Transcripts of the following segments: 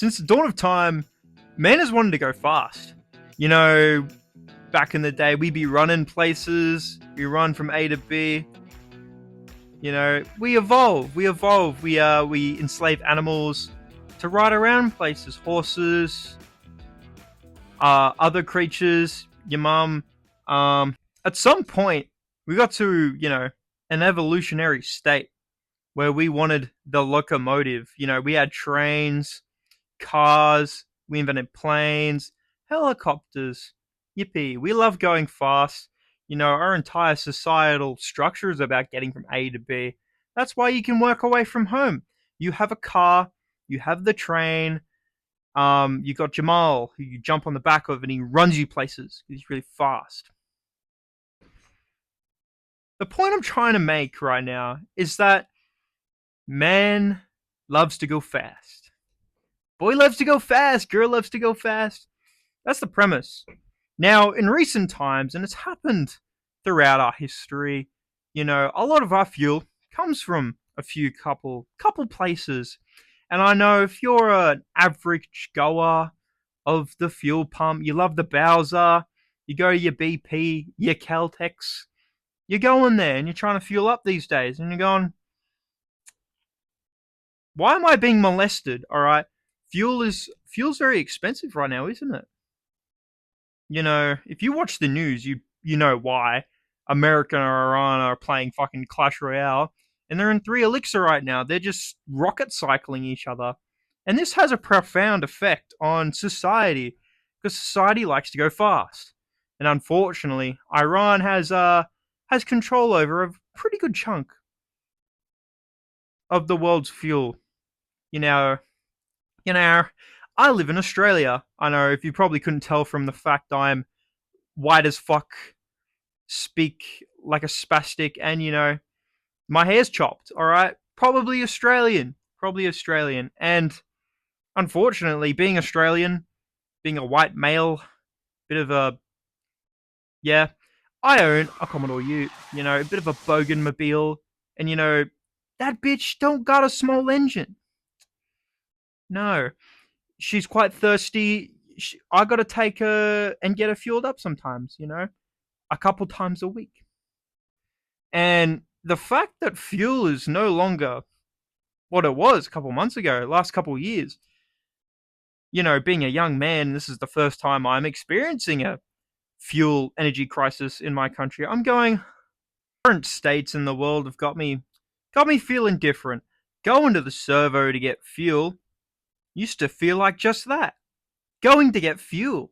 Since the dawn of time, man has wanted to go fast. You know, back in the day, we'd be running places. We run from A to B. You know, we evolve. We enslave animals to ride around places. Horses, other creatures. Your mum. At some point, we got to an evolutionary state where we wanted the locomotive. We had trains, cars, we invented planes, helicopters. Yippee. We love going fast. Our entire societal structure is about getting from A to B. That's why you can work away from home. You have a car, you have the train, you got Jamal, who you jump on the back of and he runs you places. He's really fast. The point I'm trying to make right now is that man loves to go fast. Boy loves to go fast, girl loves to go fast. That's the premise. Now, in recent times, and it's happened throughout our history, a lot of our fuel comes from a few couple places. And I know if you're an average goer of the fuel pump, you love the Bowser, you go to your BP, your Caltex, you're going there and you're trying to fuel up these days, and you're going, why am I being molested? All right, fuel's very expensive right now, isn't it? If you watch the news, you know why America and Iran are playing fucking Clash Royale, and they're in 3 Elixir right now. They're just rocket cycling each other, and this has a profound effect on society because society likes to go fast, and unfortunately, Iran has control over a pretty good chunk of the world's fuel. You know, I live in Australia. I know if you probably couldn't tell from the fact I'm white as fuck, speak like a spastic, and my hair's chopped. All right, probably Australian, and unfortunately, being Australian, being a white male, bit of a yeah. I own a Commodore Ute, a bit of a Bougainmobile, and that bitch don't got a small engine. No, she's quite thirsty. I got to take her and get her fueled up sometimes, a couple times a week. And the fact that fuel is no longer what it was a couple months ago, last couple of years, being a young man, this is the first time I'm experiencing a fuel energy crisis in my country. I'm going, current states in the world have got me feeling different. Going to the servo to get fuel used to feel like just that. Going to get fuel.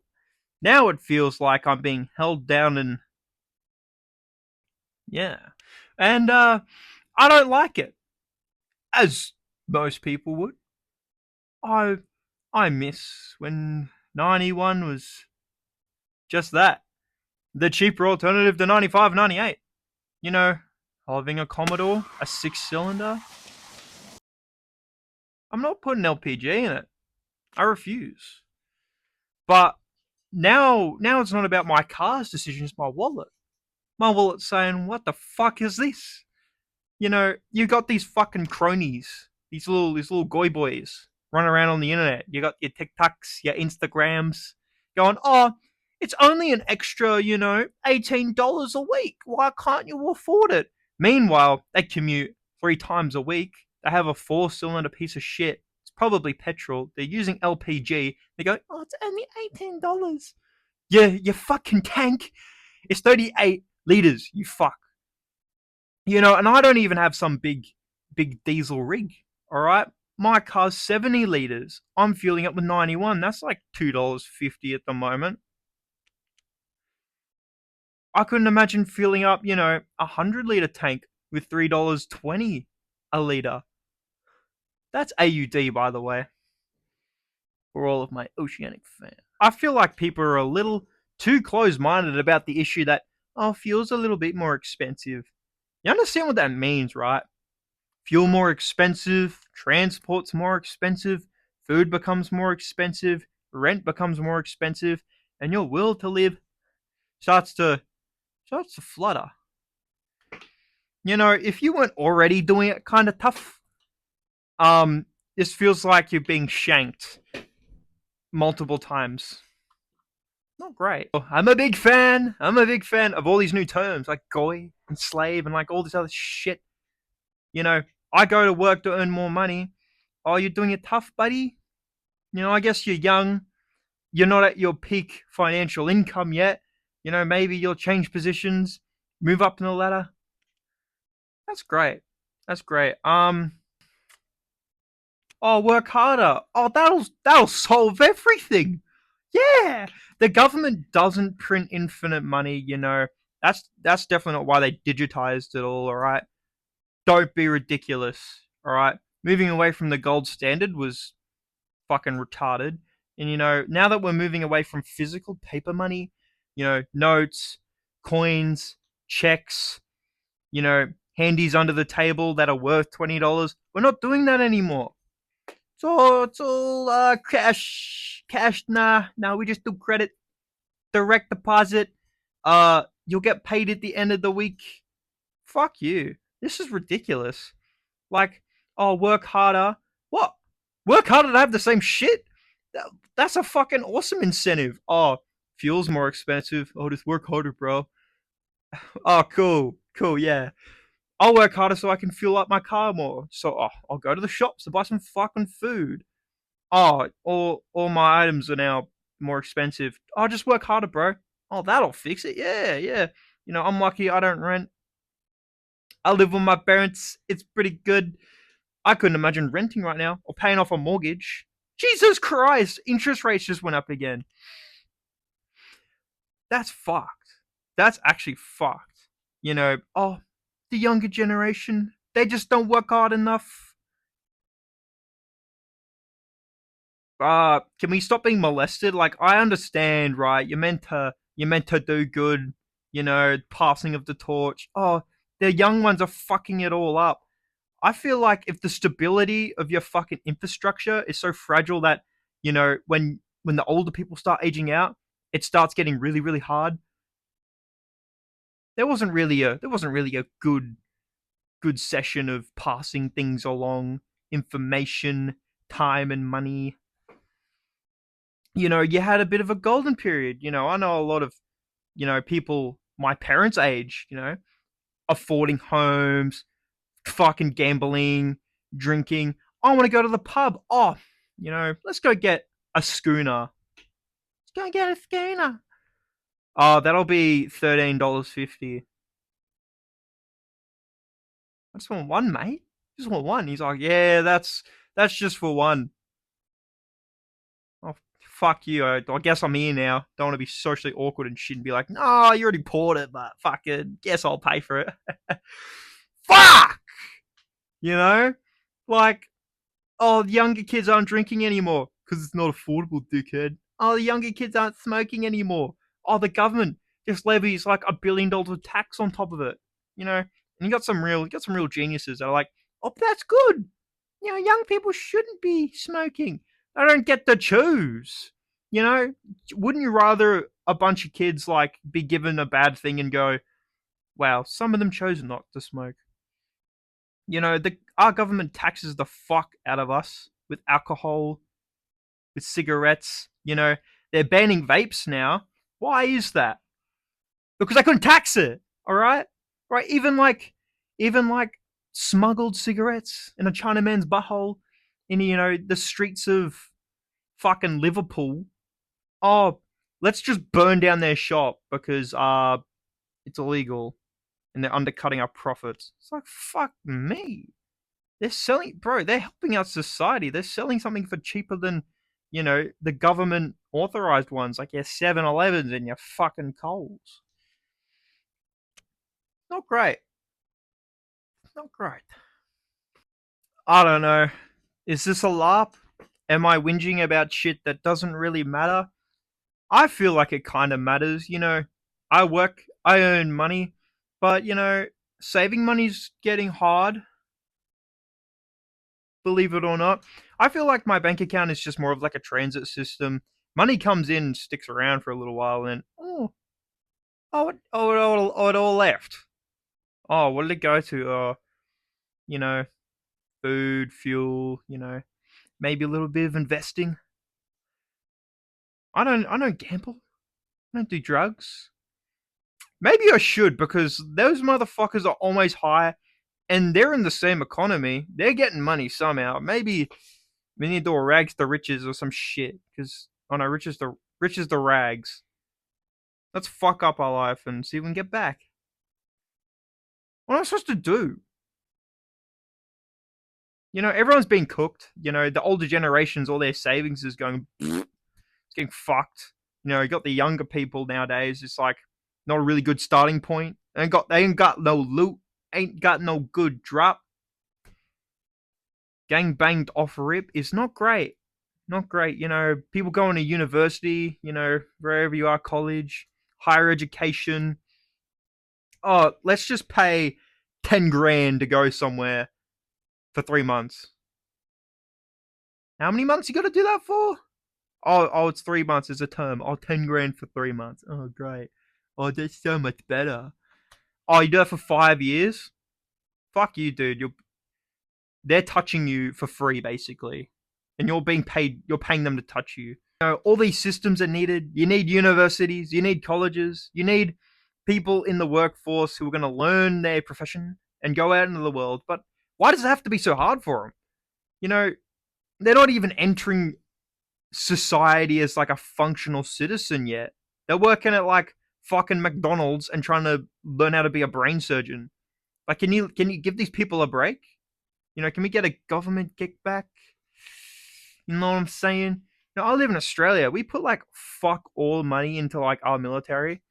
Now it feels like I'm being held down and yeah. And I don't like it. As most people would. I I miss when 91 was just that. The cheaper alternative to 95, 98. You know, having a Commodore, a 6-cylinder. I'm not putting LPG in it. I refuse. But now it's not about my car's decision, it's my wallet. My wallet's saying, what the fuck is this? You got these fucking cronies, these little goy boys running around on the internet. You got your TikToks, your Instagrams, going, oh, it's only an extra, $18 a week. Why can't you afford it? Meanwhile, they commute 3 times a week. They have a 4-cylinder piece of shit. It's probably petrol. They're using LPG. They go, oh, it's only $18. Yeah, you fucking tank. It's 38 liters. You fuck. And I don't even have some big diesel rig. All right, my car's 70 liters. I'm fueling up with 91. That's like $2.50 at the moment. I couldn't imagine filling up, a 100-liter tank with $3.20 a liter. That's AUD, by the way, for all of my oceanic fans. I feel like people are a little too close-minded about the issue that, oh, fuel's a little bit more expensive. You understand what that means, right? Fuel more expensive, transport's more expensive, food becomes more expensive, rent becomes more expensive, and your will to live starts to flutter. If you weren't already doing it kind of tough, This feels like you're being shanked multiple times. Not great. I'm a big fan. I'm a big fan of all these new terms like goy and slave and like all this other shit. You know, I go to work to earn more money. Oh, you're doing it tough, buddy? I guess you're young. You're not at your peak financial income yet. Maybe you'll change positions, move up in the ladder. That's great. That's great. Oh, work harder. Oh, that'll solve everything. Yeah, the government doesn't print infinite money. That's definitely not why they digitized it all. All right, don't be ridiculous. All right, moving away from the gold standard was fucking retarded. And now that we're moving away from physical paper money, notes, coins, checks, handies under the table that are worth $20, we're not doing that anymore. It's all cash. Nah. We just do credit, direct deposit. You'll get paid at the end of the week. Fuck you. This is ridiculous. Like, oh, work harder. What? Work harder to have the same shit? That's a fucking awesome incentive. Oh, fuel's more expensive. Oh, just work harder, bro. Oh, cool. Yeah, I'll work harder so I can fuel up my car more. So I'll go to the shops to buy some fucking food. Oh, all my items are now more expensive. I'll just work harder, bro. Oh, that'll fix it. Yeah. I'm lucky I don't rent. I live with my parents. It's pretty good. I couldn't imagine renting right now or paying off a mortgage. Jesus Christ, interest rates just went up again. That's fucked. That's actually fucked. Oh, the younger generation, they just don't work hard enough. Can we stop being molested? Like, I understand, right? You're meant to do good, passing of the torch. Oh, the young ones are fucking it all up. I feel like if the stability of your fucking infrastructure is so fragile that, when the older people start aging out, it starts getting really, really hard. There wasn't really a good session of passing things along, information, time and money. You had a bit of a golden period. I know a lot of, people my parents' age, affording homes, fucking gambling, drinking. I want to go to the pub. Oh, let's go get a schooner. Let's go get a schooner. Oh, that'll be $13.50. I just want one, mate. Just want one. He's like, yeah, that's just for one. Oh, fuck you. I guess I'm here now. Don't want to be socially awkward and shit and be like, no, you already poured it, but fucking guess I'll pay for it. Fuck! You know? Like, oh, the younger kids aren't drinking anymore because it's not affordable, dickhead. Oh, the younger kids aren't smoking anymore. Oh, the government just levies like $1 billion of tax on top of it. And you got some real geniuses that are like, oh, that's good. Young people shouldn't be smoking. They don't get to choose. You know, wouldn't you rather a bunch of kids like be given a bad thing and go, wow, some of them chose not to smoke. Our government taxes the fuck out of us with alcohol, with cigarettes. They're banning vapes now. Why is that? Because I couldn't tax it. All right, right. Even like smuggled cigarettes in a Chinaman's butthole in the streets of fucking Liverpool. Oh, let's just burn down their shop because it's illegal and they're undercutting our profits. It's like fuck me. They're selling, bro. They're helping out society. They're selling something for cheaper than the government authorized ones, like your 7-Elevens and your fucking Coles. Not great. Not great. I don't know. Is this a LARP? Am I whinging about shit that doesn't really matter? I feel like it kind of matters. I work, I earn money, but saving money's getting hard. Believe it or not, I feel like my bank account is just more of like a transit system. Money comes in, sticks around for a little while, and it all left. Oh, what did it go to? You know, food, fuel. maybe a little bit of investing. I don't gamble. I don't do drugs. Maybe I should because those motherfuckers are always high and they're in the same economy. They're getting money somehow. Maybe we need to do a rags to riches or some shit. Because oh no, riches to rags. Let's fuck up our life and see if we can get back. What am I supposed to do? You know, everyone's being cooked. You know, the older generations, all their savings is going, it's getting fucked. You know, you got the younger people nowadays. It's like not a they good starting point. They ain't got no loot, ain't got no good drop. Gang banged off rip is not great. Not great. You know, people going to university. You know, wherever you are, college, higher education. Oh, let's just pay 10 grand to go somewhere for 3 months. How many months you got to do that for? Oh, it's 3 months. It's a term. Oh, 10 grand for 3 months. Oh, great. Oh, that's so much better. Oh, you do that for 5 years? Fuck you, dude. They're touching you for free, basically, and you're being paid. You're paying them to touch you. You know, all these systems are needed. You need universities. You need colleges. You need people in the workforce who are going to learn their profession and go out into the world. But why does it have to be so hard for them? You know, they're not even entering society as like a functional citizen yet. They're working at like fucking McDonald's and trying to learn how to be a brain surgeon. Like, can you give these people a break? You know, can we get a government kickback? You know what I'm saying? You know, I live in Australia. We put like fuck all money into like our military.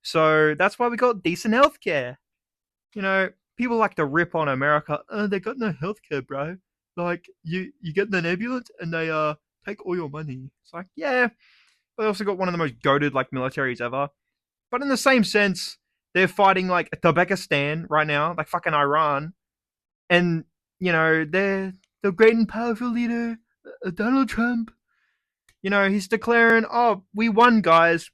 So that's why we got decent healthcare. You know, people like to rip on America. Oh, they got no healthcare, bro. Like you get an ambulance and they take all your money. It's like, yeah. But they also got one of the most goated like militaries ever. But in the same sense, they're fighting like Uzbekistan right now, like fucking Iran, and you know they're the great and powerful leader, Donald Trump. You know he's declaring, "Oh, we won, guys,"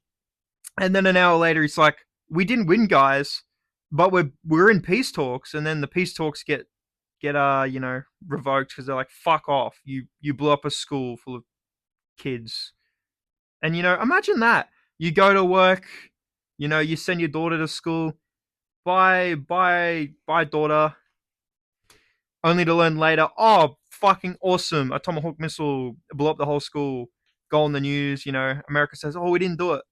and then an hour later he's like, "We didn't win, guys, but we're in peace talks." And then the peace talks get revoked because they're like, "Fuck off! You blew up a school full of kids." And you know, imagine that you go to work, you know, you send your daughter to school, bye, daughter, only to learn later, oh, fucking awesome, a Tomahawk missile blew up the whole school, go on the news, you know, America says, oh, we didn't do it.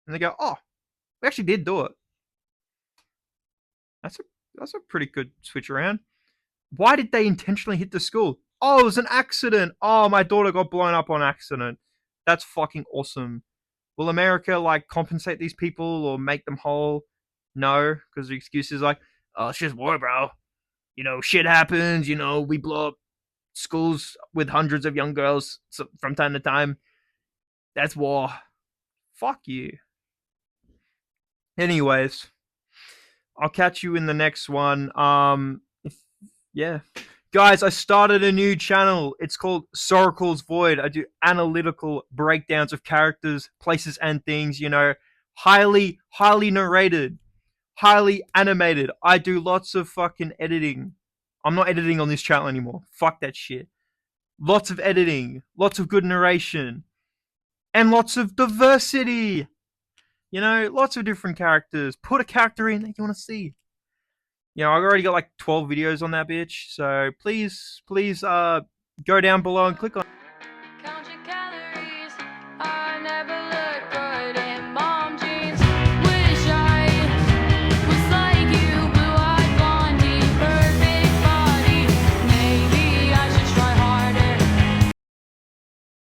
And they go, oh, we actually did do it. That's a that's a pretty good switch around. Why did they intentionally hit the school? Oh, it was an accident. Oh, my daughter got blown up on accident. That's fucking awesome. Will America like compensate these people or make them whole? No, because the excuse is like, oh, it's just war, bro. You know, shit happens. You know, we blow up schools with hundreds of young girls from time to time. That's war. Fuck you. Anyways, I'll catch you in the next one. Yeah. Guys, I started a new channel. It's called Soracle's Void. I do analytical breakdowns of characters, places, and things, you know, highly narrated, highly animated. I do lots of fucking editing. I'm not editing on this channel anymore. Fuck that shit. Lots of editing, lots of good narration, and lots of diversity. You know, lots of different characters. Put a character in that you want to see. You know, I've already got like 12 videos on that bitch. So please, go down below and click on